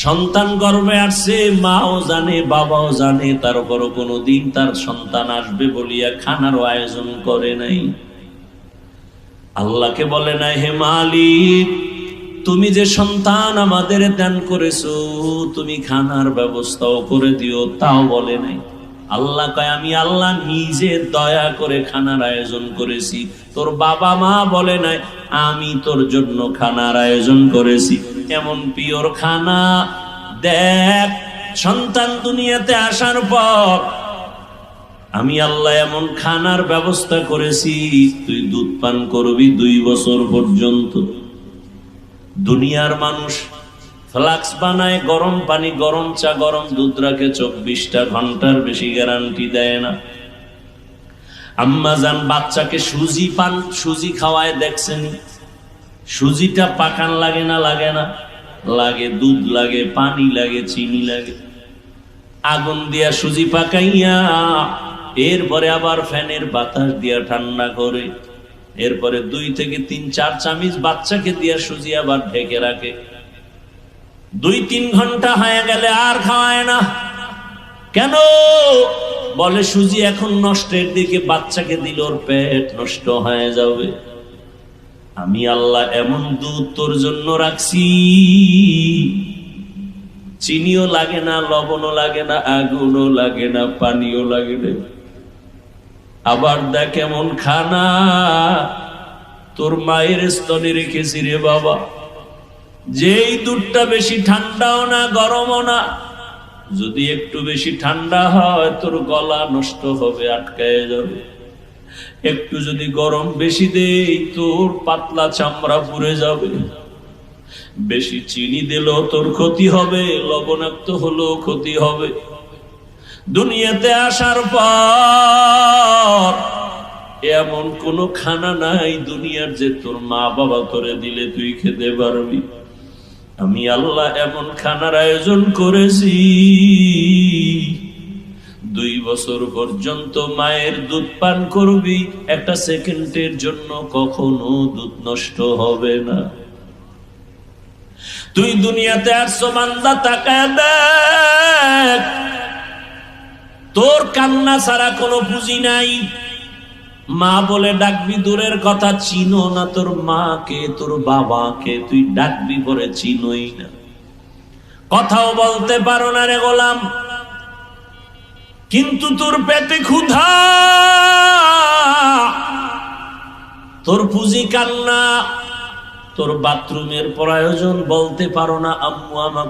সন্তান গর্ভে আসছে, মাও জানে বাবাও জানে, তারপরও কোনোদিন তার সন্তান আসবে বলিয়া খানারও আয়োজন করে নাই। আল্লাহকে বলে নাই, হে মালিক, তুমি যে সন্তান আমাদের দান করেছো, তুমি খানার ব্যবস্থাও করে দিও, তাও বলে নাই। আল্লাহ কয়, আমি আল্লাহ নিজে দয়া করে খানার আয়োজন করেছি। তোর বাবা মা বলে নাই, আমি তোর জন্য খানার আয়োজন করেছি। এমন পিওর খানা। দেখ, সন্তান দুনিয়াতে আসার পর আমি আল্লাহ এমন খানার ব্যবস্থা করেছি, তুই দুধ পান করবি 2 বছর পর্যন্ত। দুনিয়ার মানুষ ফ্লাক্স বানায়, গরম পানি, গরম চা, গরম দুধ রাখে, 24টা ঘন্টার বেশি গ্যারান্টি দেয় না। আম্মা জান বাচ্চাকে সুজি খাওয়ায়, দেখছেন? সুজিটা পাকান লাগে না? লাগে না? লাগে। দুধ লাগে, পানি লাগে, চিনি লাগে। আগুন দিয়া সুজি পাকাইয়া এরপরে আবার ফ্যানের বাতাস দিয়া ঠান্ডা করে, এরপরে 2 থেকে 3-4 চামচ বাচ্চাকে দিয়া সুজি আবার ঢেকে রাখে। 2-3 ঘন্টা হয়ে গেলে আর খাওয়ায় না। কেন? বলে সুজি এখন নষ্টের দিকে, বাচ্চাকে দিল ওর পেট নষ্ট হয়ে যাবে। আমি আল্লাহ এমন দুধ তোর জন্য রাখছি, চিনিও লাগে না, লবণও লাগে না, আগুনও লাগে না, পানিও লাগে না। আবার দেখ এমন খানা তোর মায়ের স্তনে রেখেছি রে বাবা, যেই দুধটা বেশি ঠান্ডাও না গরমও না। যদি একটু বেশি ঠান্ডা হয় তোর গলা নষ্ট হবে, আটকায় যাবে। একটু যদি গরম বেশি দেই তোর পাতলা চামড়া পুড়ে যাবে। বেশি চিনি দিলেও তোর ক্ষতি হবে, লবণাক্ত হলেও ক্ষতি হবে। দুনিয়াতে আসার পর এমন কোন খানা নাই দুনিয়ার যে তোর মা বাবা করে দিলে তুই খেতে পারবি। আমি আল্লাহ এমন খানার আয়োজন করেছি, 2 বছর পর্যন্ত মায়ের দুধ পান করবি, একটা সেকেন্ডের জন্য কখনো দুধ নষ্ট হবে না। তুই দুনিয়াতে আসছো বান্দা, তাকায় দেখ, তোর কান্না ছাড়া কোনো পুঁজি নাই। মা বলে ডাকবি দূরের কথা, চিনো না তোর মাকে, তোর বাবাকে, তুই ডাকবি পরে চিনোই না। কথাও বলতে পারো না রে গোলাম, কিন্তু তোর পেটে ক্ষুধা, তোর পুঁজি কান্না, তোর বাথরুমের প্রয়োজন, বলতে পারো না আম্মু আমাকে